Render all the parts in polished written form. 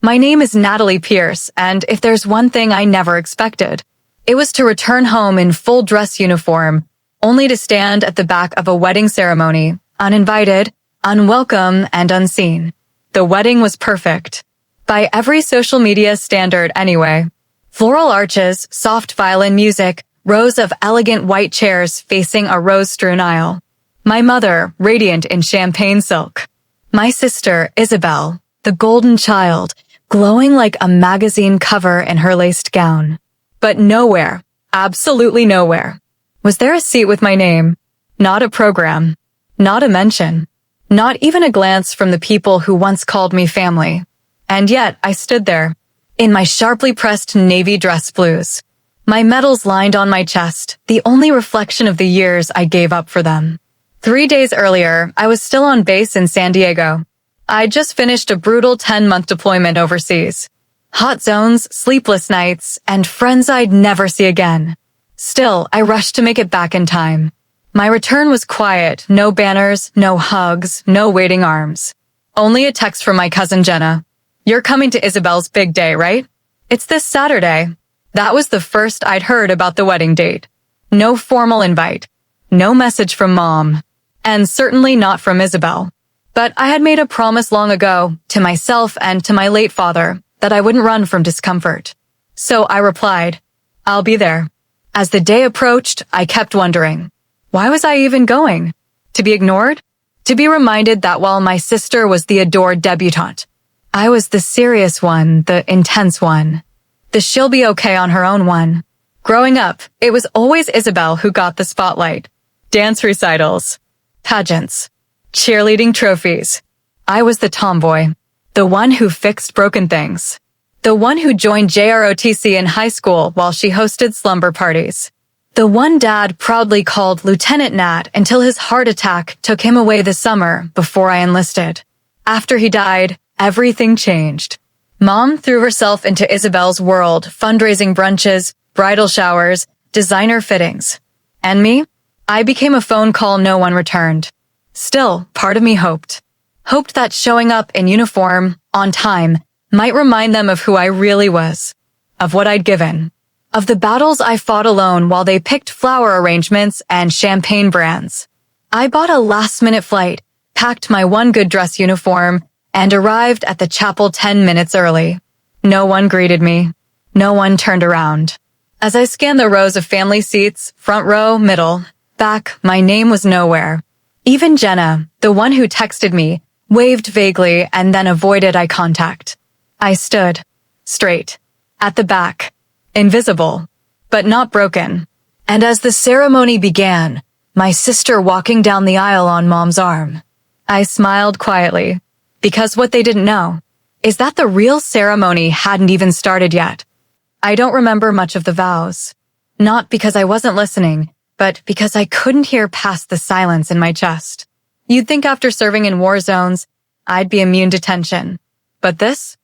My name is Natalie Pierce, and if there's one thing I never expected, it was to return home in full dress uniform, only to stand at the back of a wedding ceremony, uninvited, unwelcome, and unseen. The wedding was perfect. By every social media standard anyway. Floral arches, soft violin music, rows of elegant white chairs facing a rose-strewn aisle. My mother, radiant in champagne silk. My sister, Isabel, the golden child, glowing like a magazine cover in her laced gown. But nowhere, absolutely nowhere, was there a seat with my name. Not a program. Not a mention. Not even a glance from the people who once called me family. And yet, I stood there, in my sharply pressed navy dress blues. My medals lined on my chest, the only reflection of the years I gave up for them. 3 days earlier, I was still on base in San Diego. I'd just finished a brutal 10-month deployment overseas. Hot zones, sleepless nights, and friends I'd never see again. Still, I rushed to make it back in time. My return was quiet, no banners, no hugs, no waiting arms. Only a text from my cousin Jenna. "You're coming to Isabel's big day, right? It's this Saturday." That was the first I'd heard about the wedding date. No formal invite. No message from Mom. And certainly not from Isabel. But I had made a promise long ago, to myself and to my late father, that I wouldn't run from discomfort. So I replied, "I'll be there." As the day approached, I kept wondering, why was I even going? To be ignored? To be reminded that while my sister was the adored debutante, I was the serious one, the intense one, the she'll be okay on her own one. Growing up, it was always Isabel who got the spotlight. Dance recitals, pageants, cheerleading trophies. I was the tomboy, the one who fixed broken things, the one who joined JROTC in high school while she hosted slumber parties, the one Dad proudly called Lieutenant Nat until his heart attack took him away this summer before I enlisted. After he died, everything changed. Mom threw herself into Isabel's world, fundraising brunches, bridal showers, designer fittings. And me? I became a phone call no one returned. Still, part of me hoped. Hoped that showing up in uniform, on time, might remind them of who I really was. Of what I'd given. Of the battles I fought alone while they picked flower arrangements and champagne brands. I bought a last-minute flight, packed my one good dress uniform, and arrived at the chapel 10 minutes early. No one greeted me. No one turned around. As I scanned the rows of family seats, front row, middle, back, my name was nowhere. Even Jenna, the one who texted me, waved vaguely and then avoided eye contact. I stood, straight, at the back, invisible, but not broken. And as the ceremony began, my sister walking down the aisle on Mom's arm, I smiled quietly, because what they didn't know is that the real ceremony hadn't even started yet. I don't remember much of the vows, not because I wasn't listening, but because I couldn't hear past the silence in my chest. You'd think after serving in war zones, I'd be immune to tension. But this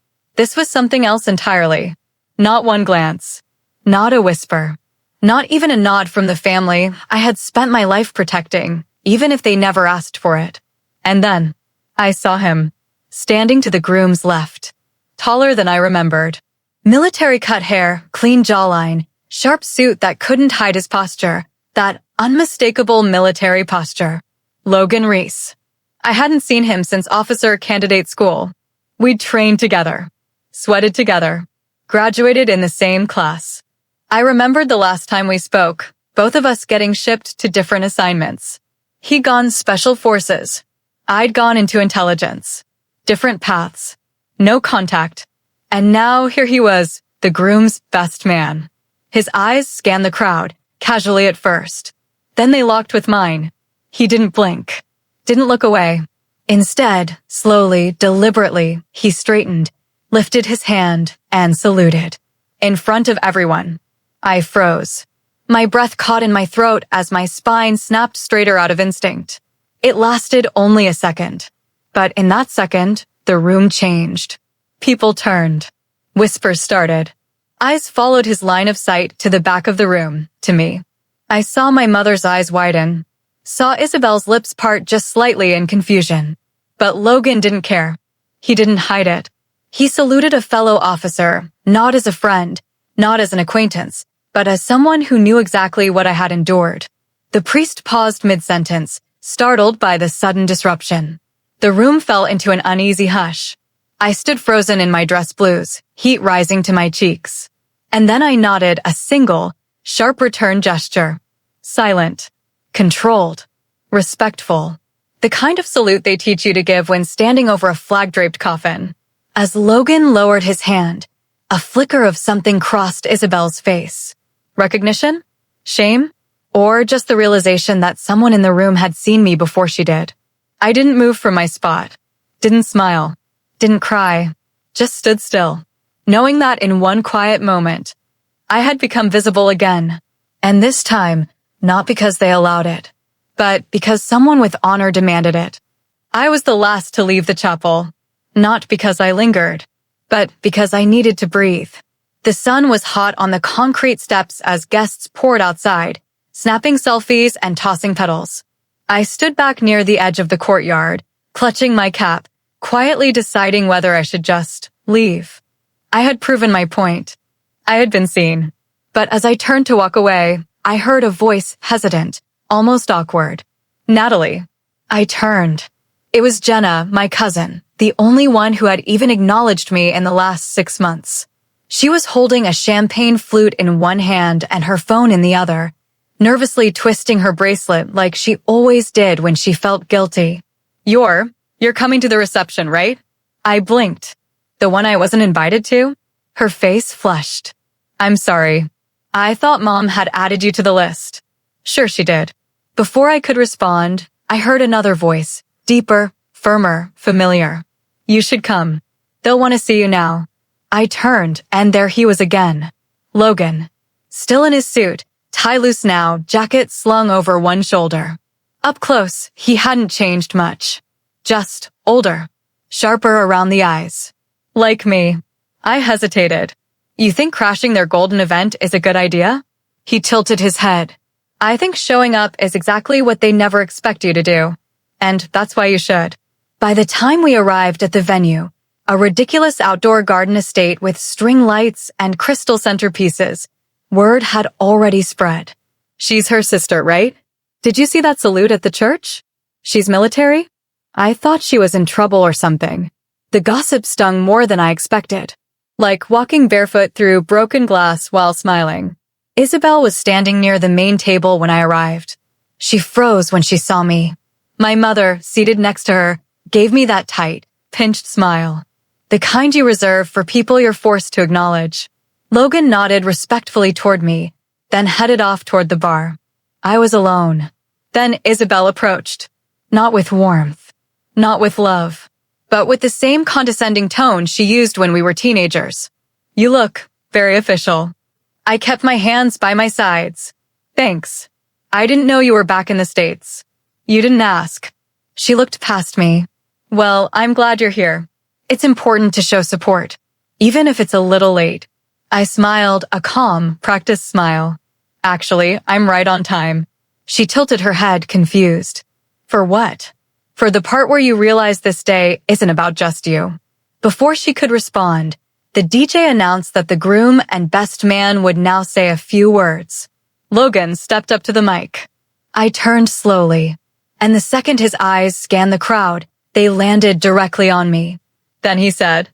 was something else entirely. Not one glance. Not a whisper. Not even a nod from the family I had spent my life protecting, even if they never asked for it. And then, I saw him, standing to the groom's left. Taller than I remembered. Military cut hair, clean jawline, sharp suit that couldn't hide his posture. That unmistakable military posture. Logan Reese. I hadn't seen him since officer candidate school. We'd trained together. Sweated together. Graduated in the same class. I remembered the last time we spoke, both of us getting shipped to different assignments. He'd gone special forces. I'd gone into intelligence. Different paths. No contact. And now here he was, the groom's best man. His eyes scanned the crowd, casually at first. Then they locked with mine. He didn't blink. Didn't look away. Instead, slowly, deliberately, he straightened, lifted his hand, and saluted. In front of everyone. I froze. My breath caught in my throat as my spine snapped straighter out of instinct. It lasted only a second. But in that second, the room changed. People turned. Whispers started. Eyes followed his line of sight to the back of the room, to me. I saw my mother's eyes widen. Saw Isabel's lips part just slightly in confusion. But Logan didn't care. He didn't hide it. He saluted a fellow officer, not as a friend, not as an acquaintance, but as someone who knew exactly what I had endured. The priest paused mid-sentence, startled by the sudden disruption. The room fell into an uneasy hush. I stood frozen in my dress blues, heat rising to my cheeks. And then I nodded a single, sharp return gesture. Silent, controlled, respectful. The kind of salute they teach you to give when standing over a flag-draped coffin. As Logan lowered his hand, a flicker of something crossed Isabel's face. Recognition? Shame? Or just the realization that someone in the room had seen me before she did? I didn't move from my spot. Didn't smile. Didn't cry. Just stood still, knowing that in one quiet moment, I had become visible again. And this time, not because they allowed it, but because someone with honor demanded it. I was the last to leave the chapel, not because I lingered, but because I needed to breathe. The sun was hot on the concrete steps as guests poured outside, snapping selfies and tossing petals. I stood back near the edge of the courtyard, clutching my cap, quietly deciding whether I should just leave. I had proven my point. I had been seen. But as I turned to walk away, I heard a voice hesitant, almost awkward. Natalie. I turned. It was Jenna, my cousin, the only one who had even acknowledged me in the last 6 months. She was holding a champagne flute in one hand and her phone in the other, nervously twisting her bracelet like she always did when she felt guilty. You're coming to the reception, right? I blinked. The one I wasn't invited to? Her face flushed. I'm sorry. I thought Mom had added you to the list. Sure she did. Before I could respond, I heard another voice, deeper, firmer, familiar. You should come. They'll want to see you now. I turned, and there he was again. Logan. Still in his suit, tie loose now, jacket slung over one shoulder. Up close, he hadn't changed much. Just older. Sharper around the eyes. Like me. I hesitated. You think crashing their golden event is a good idea? He tilted his head. I think showing up is exactly what they never expect you to do. And that's why you should. By the time we arrived at the venue, a ridiculous outdoor garden estate with string lights and crystal centerpieces, word had already spread. She's her sister, right? Did you see that salute at the church? She's military? I thought she was in trouble or something. The gossip stung more than I expected. Like walking barefoot through broken glass while smiling. Isabel was standing near the main table when I arrived. She froze when she saw me. My mother, seated next to her, gave me that tight, pinched smile. The kind you reserve for people you're forced to acknowledge. Logan nodded respectfully toward me, then headed off toward the bar. I was alone. Then Isabel approached. Not with warmth. Not with love. But with the same condescending tone she used when we were teenagers. You look very official. I kept my hands by my sides. Thanks. I didn't know you were back in the States. You didn't ask. She looked past me. Well, I'm glad you're here. It's important to show support, even if it's a little late. I smiled, a calm, practiced smile. Actually, I'm right on time. She tilted her head, confused. For what? For the part where you realize this day isn't about just you. Before she could respond, the DJ announced that the groom and best man would now say a few words. Logan stepped up to the mic. I turned slowly, and the second his eyes scanned the crowd, they landed directly on me. Then he said,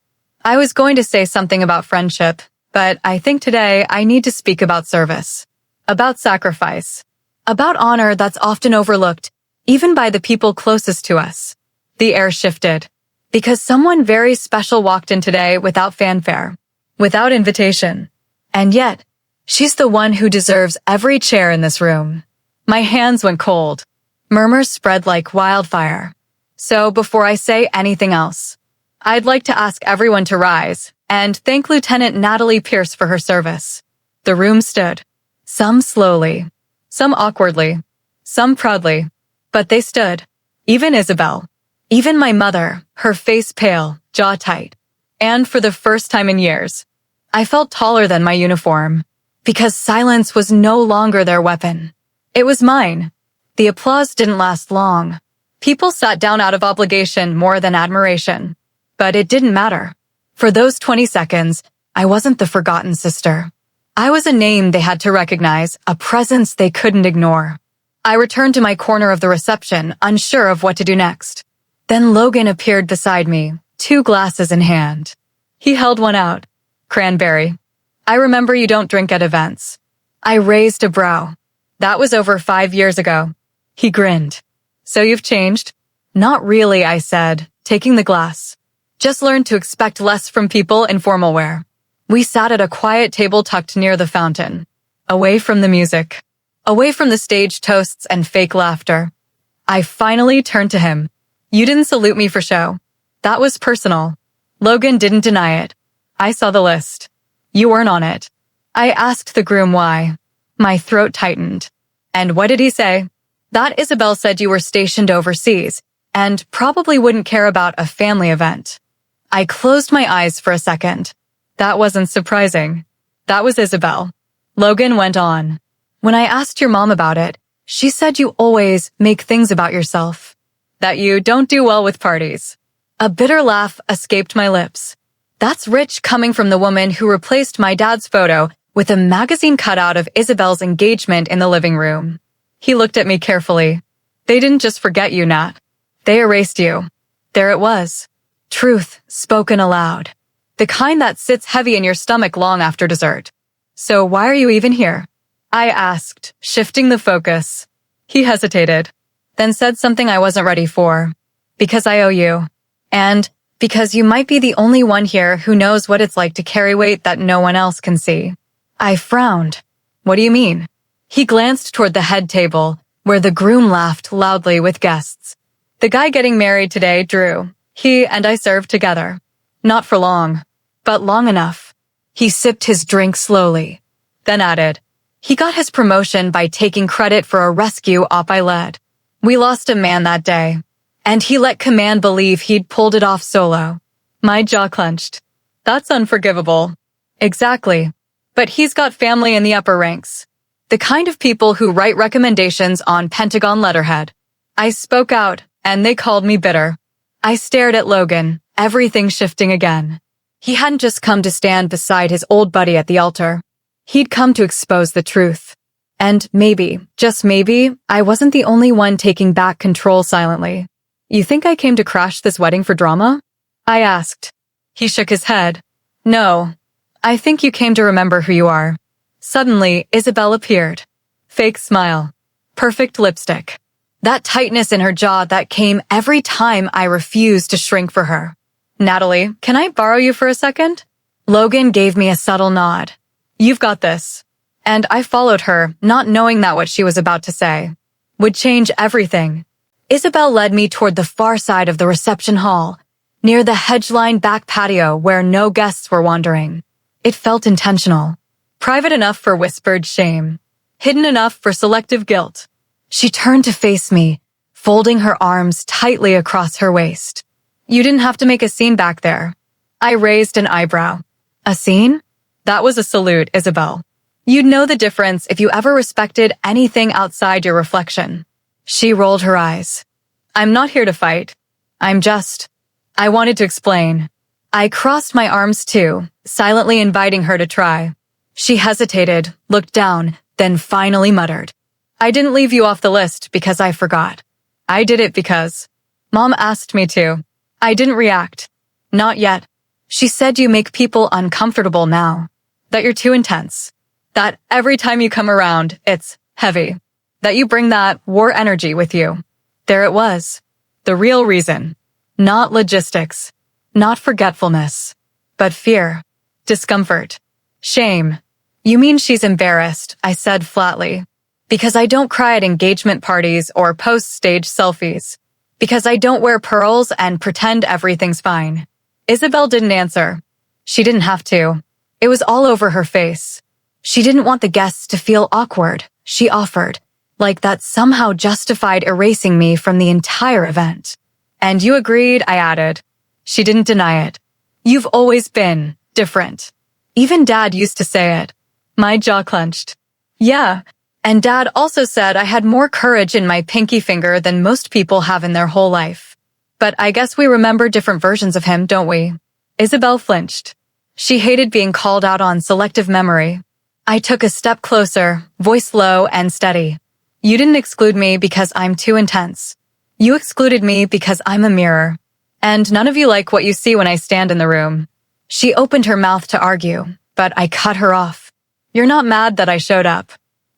I was going to say something about friendship, but I think today I need to speak about service, about sacrifice, about honor that's often overlooked, even by the people closest to us. The air shifted, because someone very special walked in today without fanfare, without invitation. And yet, she's the one who deserves every chair in this room. My hands went cold. Murmurs spread like wildfire. So before I say anything else, I'd like to ask everyone to rise and thank Lieutenant Natalie Pierce for her service. The room stood. Some slowly, some awkwardly, some proudly. But they stood. Even Isabel. Even my mother, her face pale, jaw tight. And for the first time in years, I felt taller than my uniform. Because silence was no longer their weapon. It was mine. The applause didn't last long. People sat down out of obligation more than admiration. But it didn't matter. For those 20 seconds, I wasn't the forgotten sister. I was a name they had to recognize, a presence they couldn't ignore. I returned to my corner of the reception, unsure of what to do next. Then Logan appeared beside me, 2 glasses in hand. He held one out. Cranberry. I remember you don't drink at events. I raised a brow. That was over 5 years ago. He grinned. So you've changed? Not really, I said, taking the glass. Just learned to expect less from people in formal wear. We sat at a quiet table tucked near the fountain. Away from the music. Away from the stage toasts and fake laughter. I finally turned to him. You didn't salute me for show. That was personal. Logan didn't deny it. I saw the list. You weren't on it. I asked the groom why. My throat tightened. And what did he say? That Isabel said you were stationed overseas and probably wouldn't care about a family event. I closed my eyes for a second. That wasn't surprising. That was Isabel. Logan went on. When I asked your mom about it, she said you always make things about yourself. That you don't do well with parties. A bitter laugh escaped my lips. That's rich coming from the woman who replaced my dad's photo with a magazine cutout of Isabel's engagement in the living room. He looked at me carefully. They didn't just forget you, Nat. They erased you. There it was. Truth spoken aloud. The kind that sits heavy in your stomach long after dessert. So why are you even here? I asked, shifting the focus. He hesitated, then said something I wasn't ready for. Because I owe you. And because you might be the only one here who knows what it's like to carry weight that no one else can see. I frowned. What do you mean? He glanced toward the head table, where the groom laughed loudly with guests. The guy getting married today, Drew. He and I served together. Not for long, but long enough. He sipped his drink slowly, then added, he got his promotion by taking credit for a rescue op I led. We lost a man that day, and he let command believe he'd pulled it off solo. My jaw clenched. That's unforgivable. Exactly. But he's got family in the upper ranks. The kind of people who write recommendations on Pentagon letterhead. I spoke out, and they called me bitter. I stared at Logan, everything shifting again. He hadn't just come to stand beside his old buddy at the altar. He'd come to expose the truth. And maybe, just maybe, I wasn't the only one taking back control silently. You think I came to crash this wedding for drama? I asked. He shook his head. No. I think you came to remember who you are. Suddenly, Isabel appeared. Fake smile. Perfect lipstick. That tightness in her jaw that came every time I refused to shrink for her. Natalie, can I borrow you for a second? Logan gave me a subtle nod. You've got this. And I followed her, not knowing that what she was about to say would change everything. Isabel led me toward the far side of the reception hall, near the hedge-lined back patio where no guests were wandering. It felt intentional. Private enough for whispered shame. Hidden enough for selective guilt. She turned to face me, folding her arms tightly across her waist. You didn't have to make a scene back there. I raised an eyebrow. A scene? That was a salute, Isabel. You'd know the difference if you ever respected anything outside your reflection. She rolled her eyes. I'm not here to fight. I wanted to explain. I crossed my arms too, silently inviting her to try. She hesitated, looked down, then finally muttered. I didn't leave you off the list because I forgot. I did it because Mom asked me to. I didn't react. Not yet. She said you make people uncomfortable now. That you're too intense. That every time you come around, it's heavy. That you bring that war energy with you. There it was. The real reason. Not logistics. Not forgetfulness. But fear. Discomfort. Shame. You mean she's embarrassed, I said flatly. Because I don't cry at engagement parties or post-stage selfies. Because I don't wear pearls and pretend everything's fine. Isabel didn't answer. She didn't have to. It was all over her face. She didn't want the guests to feel awkward, she offered, like that somehow justified erasing me from the entire event. And you agreed, I added. She didn't deny it. You've always been different. Even Dad used to say it. My jaw clenched. Yeah, and Dad also said I had more courage in my pinky finger than most people have in their whole life. But I guess we remember different versions of him, don't we? Isabel flinched. She hated being called out on selective memory. I took a step closer, voice low and steady. You didn't exclude me because I'm too intense. You excluded me because I'm a mirror. And none of you like what you see when I stand in the room. She opened her mouth to argue, but I cut her off. You're not mad that I showed up.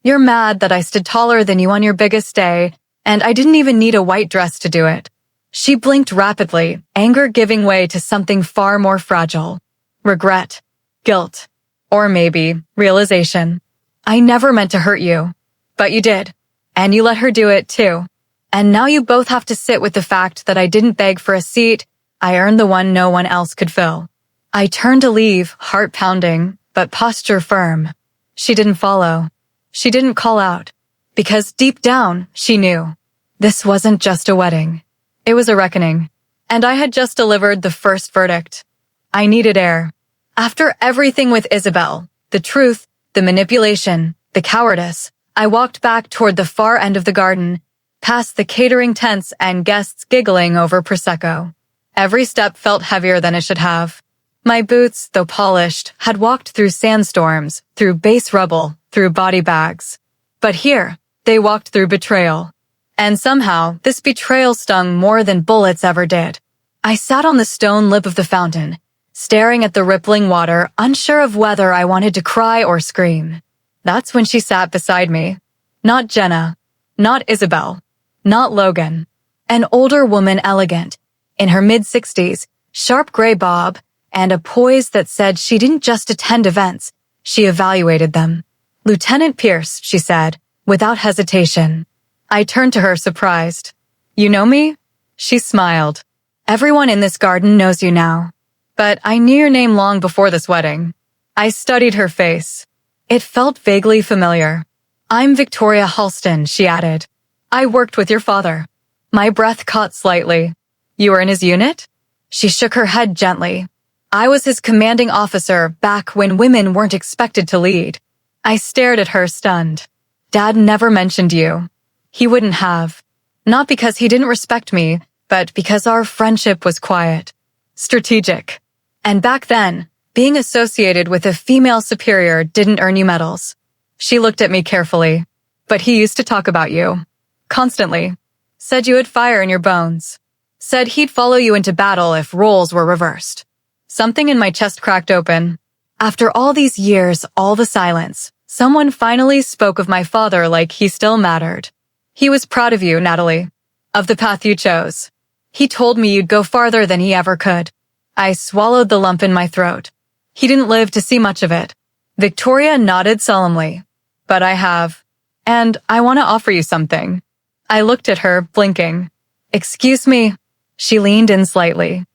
You're mad that I stood taller than you on your biggest day, and I didn't even need a white dress to do it. She blinked rapidly, anger giving way to something far more fragile. Regret, guilt, or maybe realization. I never meant to hurt you, but you did, and you let her do it too. And now you both have to sit with the fact that I didn't beg for a seat, I earned the one no one else could fill. I turned to leave, heart pounding, but posture firm. She didn't follow. She didn't call out. Because deep down, she knew. This wasn't just a wedding. It was a reckoning. And I had just delivered the first verdict. I needed air. After everything with Isabel, the truth, the manipulation, the cowardice, I walked back toward the far end of the garden, past the catering tents and guests giggling over Prosecco. Every step felt heavier than it should have. My boots, though polished, had walked through sandstorms, through base rubble, through body bags. But here, they walked through betrayal. And somehow, this betrayal stung more than bullets ever did. I sat on the stone lip of the fountain, staring at the rippling water, unsure of whether I wanted to cry or scream. That's when she sat beside me. Not Jenna. Not Isabel. Not Logan. An older woman, elegant, in her mid-60s, sharp gray bob, and a poise that said she didn't just attend events, she evaluated them. Lieutenant Pierce, she said, without hesitation. I turned to her, surprised. You know me? She smiled. Everyone in this garden knows you now. But I knew your name long before this wedding. I studied her face. It felt vaguely familiar. I'm Victoria Halston, she added. I worked with your father. My breath caught slightly. You were in his unit? She shook her head gently. I was his commanding officer back when women weren't expected to lead. I stared at her, stunned. Dad never mentioned you. He wouldn't have. Not because he didn't respect me, but because our friendship was quiet. Strategic. And back then, being associated with a female superior didn't earn you medals. She looked at me carefully. But he used to talk about you. Constantly. Said you had fire in your bones. Said he'd follow you into battle if roles were reversed. Something in my chest cracked open. After all these years, all the silence, someone finally spoke of my father like he still mattered. He was proud of you, Natalie. Of the path you chose. He told me you'd go farther than he ever could. I swallowed the lump in my throat. He didn't live to see much of it. Victoria nodded solemnly. But I have. And I want to offer you something. I looked at her, blinking. Excuse me. She leaned in slightly.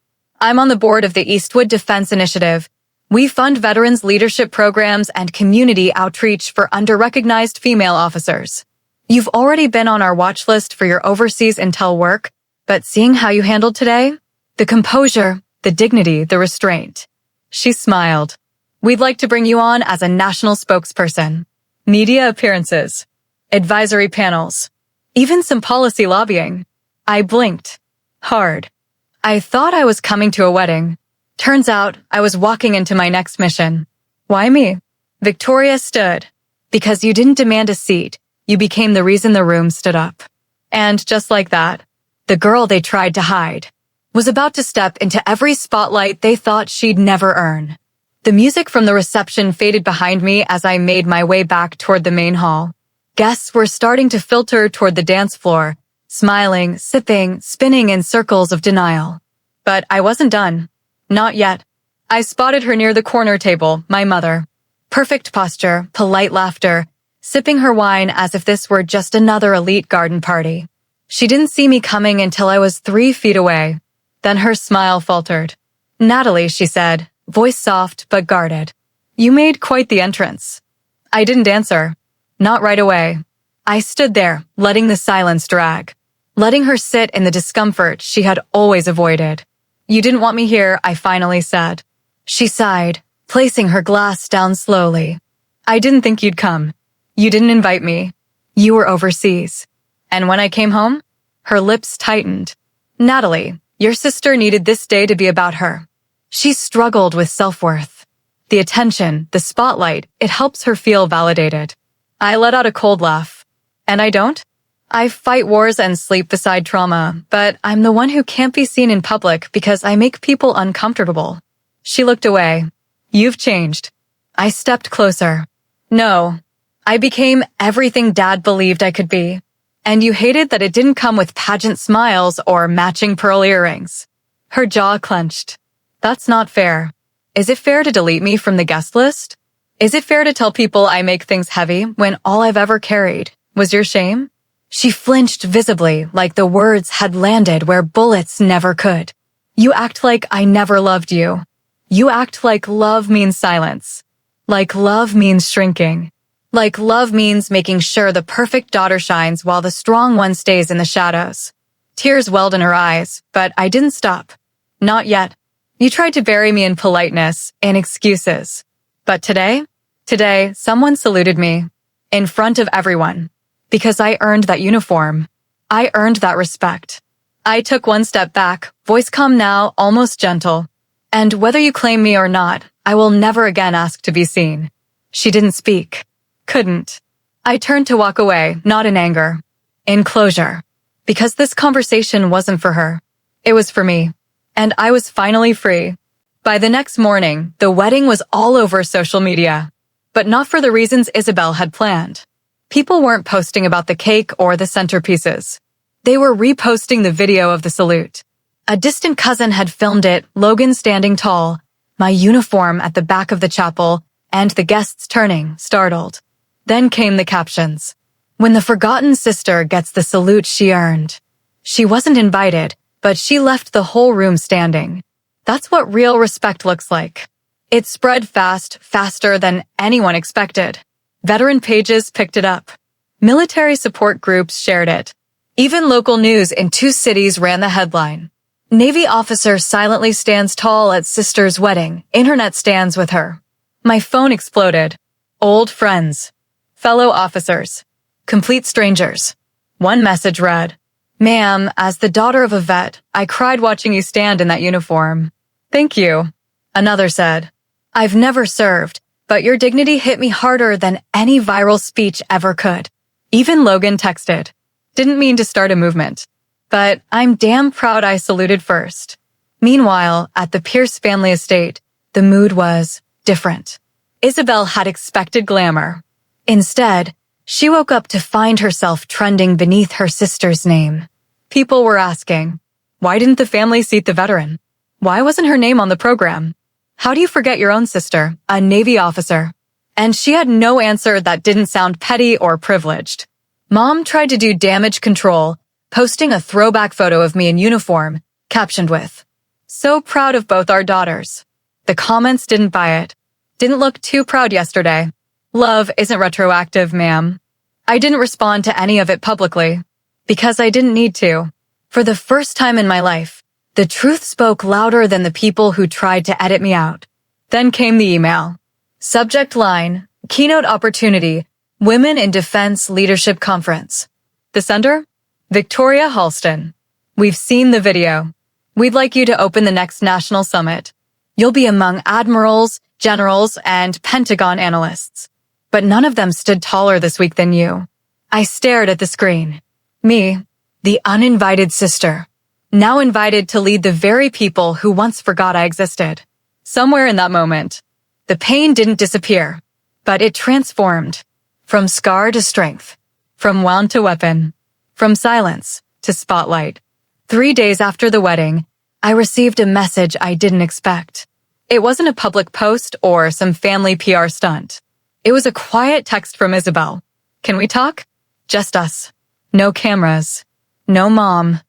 I'm on the board of the Eastwood Defense Initiative. We fund veterans leadership programs and community outreach for under-recognized female officers. You've already been on our watch list for your overseas intel work, but seeing how you handled today, the composure, the dignity, the restraint. She smiled. We'd like to bring you on as a national spokesperson. Media appearances, advisory panels, even some policy lobbying. I blinked. Hard. I thought I was coming to a wedding. Turns out I was walking into my next mission. Why me? Victoria stood. Because you didn't demand a seat, you became the reason the room stood up. And just like that, the girl they tried to hide was about to step into every spotlight they thought she'd never earn. The music from the reception faded behind me as I made my way back toward the main hall. Guests were starting to filter toward the dance floor, smiling, sipping, spinning in circles of denial. But I wasn't done. Not yet. I spotted her near the corner table, my mother. Perfect posture, polite laughter, sipping her wine as if this were just another elite garden party. She didn't see me coming until I was 3 feet away. Then her smile faltered. Natalie, she said, voice soft but guarded. You made quite the entrance. I didn't answer. Not right away. I stood there, letting the silence drag. Letting her sit in the discomfort she had always avoided. You didn't want me here, I finally said. She sighed, placing her glass down slowly. I didn't think you'd come. You didn't invite me. You were overseas. And when I came home, her lips tightened. Natalie, your sister needed this day to be about her. She struggled with self-worth. The attention, the spotlight, it helps her feel validated. I let out a cold laugh. And I don't? I fight wars and sleep beside trauma, but I'm the one who can't be seen in public because I make people uncomfortable. She looked away. You've changed. I stepped closer. No. I became everything Dad believed I could be. And you hated that it didn't come with pageant smiles or matching pearl earrings. Her jaw clenched. That's not fair. Is it fair to delete me from the guest list? Is it fair to tell people I make things heavy when all I've ever carried was your shame? She flinched visibly, like the words had landed where bullets never could. You act like I never loved you. You act like love means silence. Like love means shrinking. Like love means making sure the perfect daughter shines while the strong one stays in the shadows. Tears welled in her eyes, but I didn't stop. Not yet. You tried to bury me in politeness, in excuses. But today, someone saluted me. In front of everyone. Because I earned that uniform. I earned that respect. I took one step back, voice calm now, almost gentle. And whether you claim me or not, I will never again ask to be seen. She didn't speak. Couldn't. I turned to walk away, not in anger. In closure. Because this conversation wasn't for her. It was for me. And I was finally free. By the next morning, the wedding was all over social media. But not for the reasons Isabel had planned. People weren't posting about the cake or the centerpieces. They were reposting the video of the salute. A distant cousin had filmed it, Logan standing tall, my uniform at the back of the chapel, and the guests turning, startled. Then came the captions. When the forgotten sister gets the salute she earned. She wasn't invited, but she left the whole room standing. That's what real respect looks like. It spread fast, faster than anyone expected. Veteran pages picked it up. Military support groups shared it. Even local news in 2 cities ran the headline. Navy officer silently stands tall at sister's wedding. Internet stands with her. My phone exploded. Old friends. Fellow officers. Complete strangers. One message read, "Ma'am, as the daughter of a vet, I cried watching you stand in that uniform. Thank you." Another said, "I've never served, but your dignity hit me harder than any viral speech ever could." Even Logan texted, "Didn't mean to start a movement, but I'm damn proud I saluted first." Meanwhile, at the Pierce family estate, the mood was different. Isabel had expected glamour. Instead, she woke up to find herself trending beneath her sister's name. People were asking, why didn't the family seat the veteran? Why wasn't her name on the program? How do you forget your own sister, a Navy officer? And she had no answer that didn't sound petty or privileged. Mom tried to do damage control, posting a throwback photo of me in uniform, captioned with, "So proud of both our daughters." The comments didn't buy it. "Didn't look too proud yesterday. Love isn't retroactive, ma'am." I didn't respond to any of it publicly, because I didn't need to. For the first time in my life, the truth spoke louder than the people who tried to edit me out. Then came the email. Subject line, Keynote Opportunity, Women in Defense Leadership Conference. The sender? Victoria Halston. We've seen the video. We'd like you to open the next national summit. You'll be among admirals, generals, and Pentagon analysts. But none of them stood taller this week than you. I stared at the screen. Me, the uninvited sister. Now invited to lead the very people who once forgot I existed. Somewhere in that moment, the pain didn't disappear, but it transformed. From scar to strength. From wound to weapon. From silence to spotlight. 3 days after the wedding, I received a message I didn't expect. It wasn't a public post or some family PR stunt. It was a quiet text from Isabel. "Can we talk?" Just us. No cameras. No mom.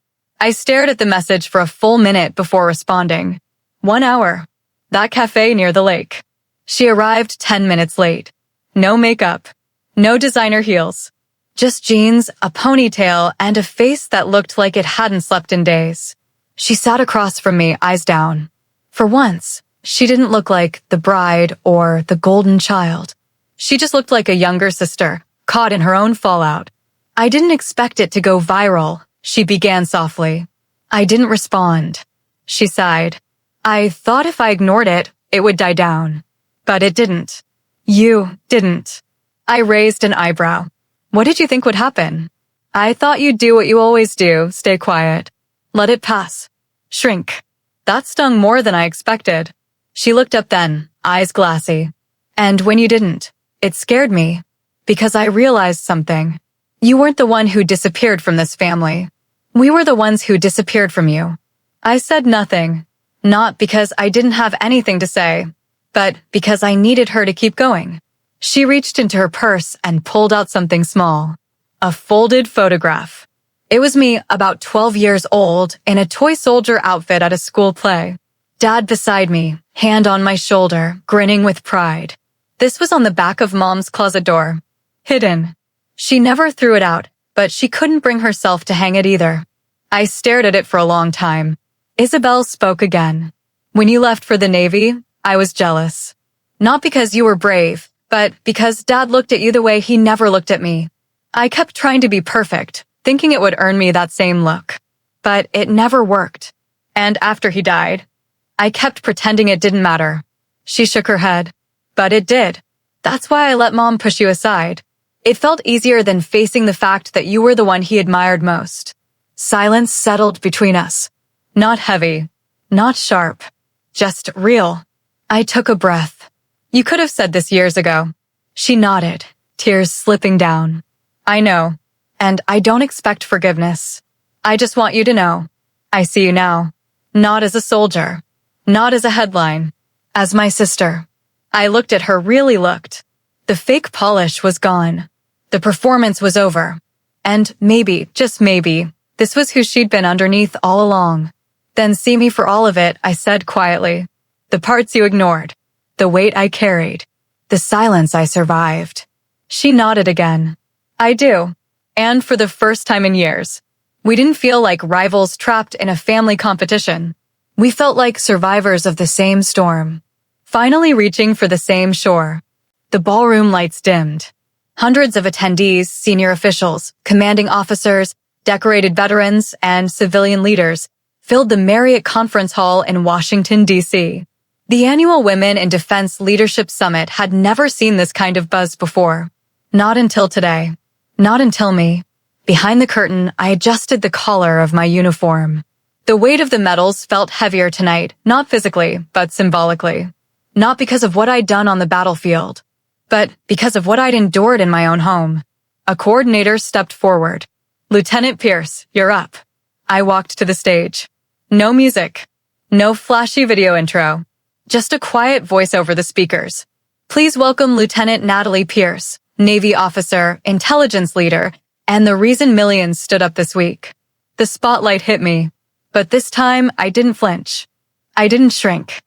I stared at the message for a full minute before responding. 1 hour. That cafe near the lake. She arrived 10 minutes late. No makeup. No designer heels. Just jeans, a ponytail, and a face that looked like it hadn't slept in days. She sat across from me, eyes down. For once, she didn't look like the bride or the golden child. She just looked like a younger sister, caught in her own fallout. I didn't expect it to go viral, she began softly. I didn't respond. She sighed. I thought if I ignored it, it would die down. But it didn't. You didn't. I raised an eyebrow. What did you think would happen? I thought you'd do what you always do, stay quiet. Let it pass. Shrink. That stung more than I expected. She looked up then, eyes glassy. And when you didn't, it scared me. Because I realized something. You weren't the one who disappeared from this family. We were the ones who disappeared from you. I said nothing. Not because I didn't have anything to say, but because I needed her to keep going. She reached into her purse and pulled out something small. A folded photograph. It was me, about 12 years old, in a toy soldier outfit at a school play. Dad beside me, hand on my shoulder, grinning with pride. This was on the back of Mom's closet door. Hidden. She never threw it out, but she couldn't bring herself to hang it either. I stared at it for a long time. Isabel spoke again. When you left for the Navy, I was jealous. Not because you were brave, but because Dad looked at you the way he never looked at me. I kept trying to be perfect, thinking it would earn me that same look. But it never worked. And after he died, I kept pretending it didn't matter. She shook her head. But it did. That's why I let Mom push you aside. It felt easier than facing the fact that you were the one he admired most. Silence settled between us. Not heavy, not sharp, just real. I took a breath. You could have said this years ago. She nodded, tears slipping down. I know, and I don't expect forgiveness. I just want you to know. I see you now. Not as a soldier. Not as a headline. As my sister. I looked at her, really looked. The fake polish was gone. The performance was over. And maybe, just maybe, this was who she'd been underneath all along. Then see me for all of it, I said quietly. The parts you ignored. The weight I carried. The silence I survived. She nodded again. I do. And for the first time in years. We didn't feel like rivals trapped in a family competition. We felt like survivors of the same storm. Finally reaching for the same shore. The ballroom lights dimmed. Hundreds of attendees, senior officials, commanding officers, decorated veterans, and civilian leaders filled the Marriott Conference Hall in Washington, D.C. The annual Women in Defense Leadership Summit had never seen this kind of buzz before. Not until today. Not until me. Behind the curtain, I adjusted the collar of my uniform. The weight of the medals felt heavier tonight, not physically, but symbolically. Not because of what I'd done on the battlefield, but because of what I'd endured in my own home. A coordinator stepped forward. Lieutenant Pierce, you're up. I walked to the stage. No music. No flashy video intro. Just a quiet voice over the speakers. Please welcome Lieutenant Natalie Pierce, Navy officer, intelligence leader, and the reason millions stood up this week. The spotlight hit me, but this time I didn't flinch. I didn't shrink.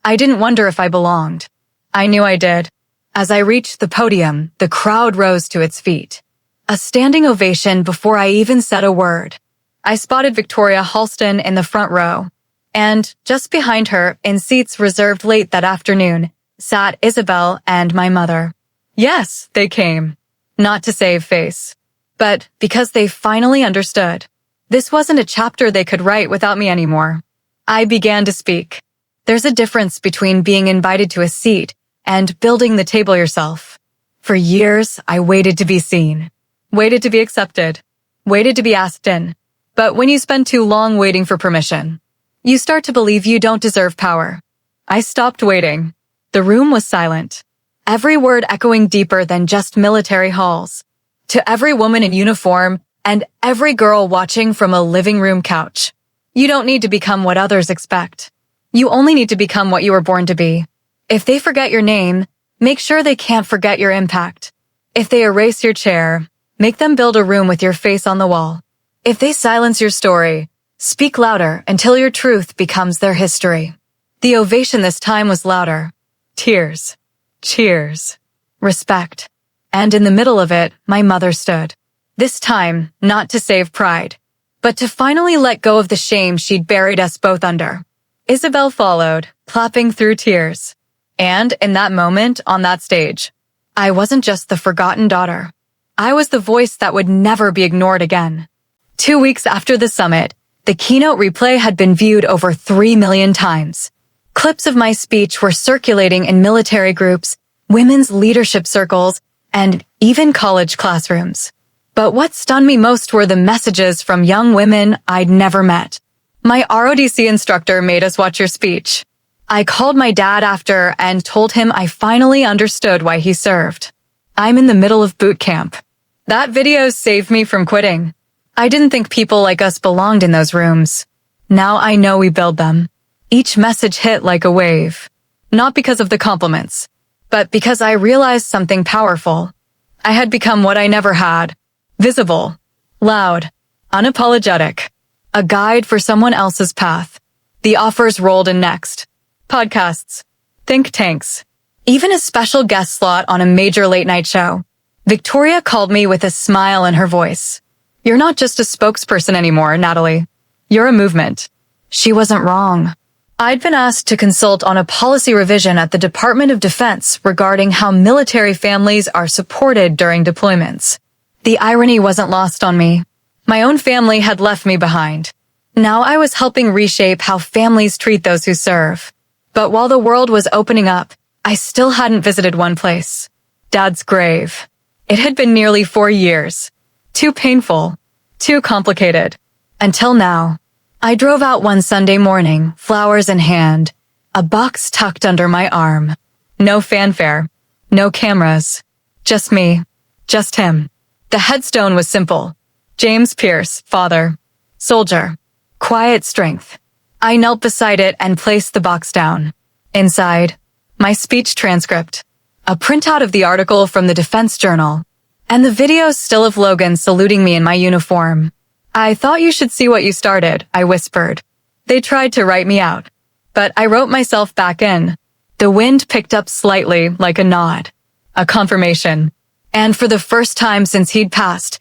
I didn't wonder if I belonged. I knew I did. As I reached the podium, the crowd rose to its feet. A standing ovation before I even said a word. I spotted Victoria Halston in the front row. And just behind her, in seats reserved late that afternoon, sat Isabel and my mother. Yes, they came. Not to save face. But because they finally understood. This wasn't a chapter they could write without me anymore. I began to speak. There's a difference between being invited to a seat and building the table yourself. For years, I waited to be seen. Waited to be accepted. Waited to be asked in. But when you spend too long waiting for permission, you start to believe you don't deserve power. I stopped waiting. The room was silent. Every word echoing deeper than just military halls. To every woman in uniform and every girl watching from a living room couch. You don't need to become what others expect. You only need to become what you were born to be. If they forget your name, make sure they can't forget your impact. If they erase your chair, make them build a room with your face on the wall. If they silence your story, speak louder until your truth becomes their history. The ovation this time was louder. Tears. Cheers. Respect. And in the middle of it, my mother stood. This time, not to save pride, but to finally let go of the shame she'd buried us both under. Isabel followed, clapping through tears. And in that moment, on that stage, I wasn't just the forgotten daughter. I was the voice that would never be ignored again. 2 weeks after the summit, the keynote replay had been viewed over 3 million times. Clips of my speech were circulating in military groups, women's leadership circles, and even college classrooms. But what stunned me most were the messages from young women I'd never met. My ROTC instructor made us watch your speech. I called my dad after and told him I finally understood why he served. I'm in the middle of boot camp. That video saved me from quitting. I didn't think people like us belonged in those rooms. Now I know we build them. Each message hit like a wave. Not because of the compliments, but because I realized something powerful. I had become what I never had. Visible, loud, unapologetic. A guide for someone else's path. The offers rolled in next. Podcasts, think tanks, even a special guest slot on a major late-night show. Victoria called me with a smile in her voice. You're not just a spokesperson anymore, Natalie. You're a movement. She wasn't wrong. I'd been asked to consult on a policy revision at the Department of Defense regarding how military families are supported during deployments. The irony wasn't lost on me. My own family had left me behind. Now I was helping reshape how families treat those who serve. But while the world was opening up, I still hadn't visited one place. Dad's grave. It had been nearly 4 years. Too painful. Too complicated. Until now. I drove out one Sunday morning, flowers in hand, a box tucked under my arm. No fanfare. No cameras. Just me. Just him. The headstone was simple. James Pierce, father. Soldier. Quiet strength. I knelt beside it and placed the box down. Inside, my speech transcript, a printout of the article from the Defense Journal, and the video still of Logan saluting me in my uniform. I thought you should see what you started, I whispered. They tried to write me out, but I wrote myself back in. The wind picked up slightly like a nod, a confirmation. And for the first time since he'd passed,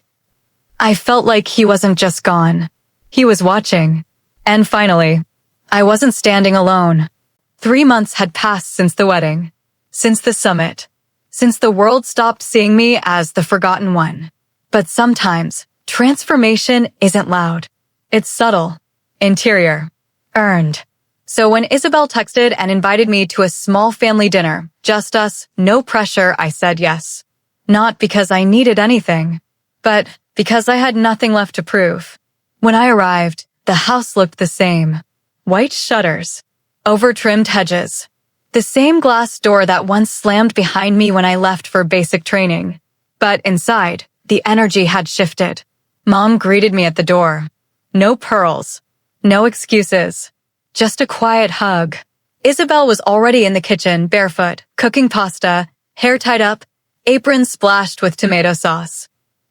I felt like he wasn't just gone. He was watching. And finally, I wasn't standing alone. 3 months had passed since the wedding, since the summit, since the world stopped seeing me as the forgotten one. But sometimes, transformation isn't loud. It's subtle, interior, earned. So when Isabel texted and invited me to a small family dinner, just us, no pressure, I said yes. Not because I needed anything, but because I had nothing left to prove. When I arrived, the house looked the same. White shutters, over-trimmed hedges, the same glass door that once slammed behind me when I left for basic training. But inside, the energy had shifted. Mom greeted me at the door. No pearls, no excuses, just a quiet hug. Isabel was already in the kitchen, barefoot, cooking pasta, hair tied up, apron splashed with tomato sauce.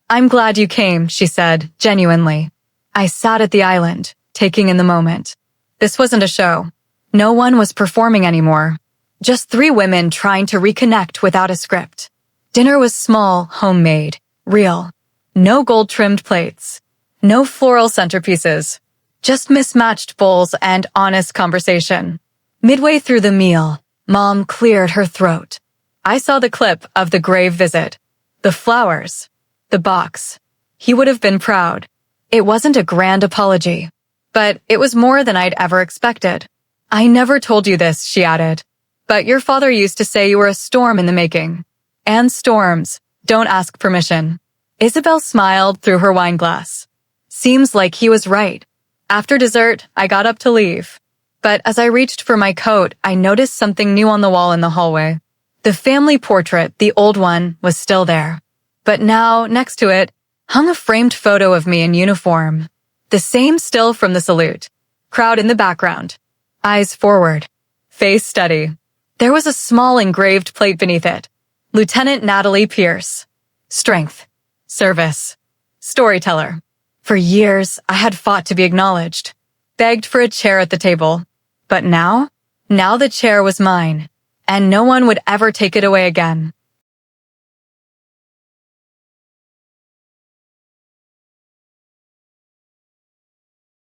I'm glad you came, she said, genuinely. I sat at the island, taking in the moment. This wasn't a show. No one was performing anymore. Just 3 women trying to reconnect without a script. Dinner was small, homemade, real. No gold-trimmed plates. No floral centerpieces. Just mismatched bowls and honest conversation. Midway through the meal, Mom cleared her throat. I saw the clip of the grave visit. The flowers. The box. He would have been proud. It wasn't a grand apology, but it was more than I'd ever expected. I never told you this, she added, but your father used to say you were a storm in the making. And storms don't ask permission. Isabel smiled through her wine glass. Seems like he was right. After dessert, I got up to leave. But as I reached for my coat, I noticed something new on the wall in the hallway. The family portrait, the old one, was still there. But now, next to it, hung a framed photo of me in uniform. The same still from the salute. Crowd in the background. Eyes forward. Face steady. There was a small engraved plate beneath it. Lieutenant Natalie Pierce. Strength. Service. Storyteller. For years, I had fought to be acknowledged. Begged for a chair at the table. But now the chair was mine. And no one would ever take it away again.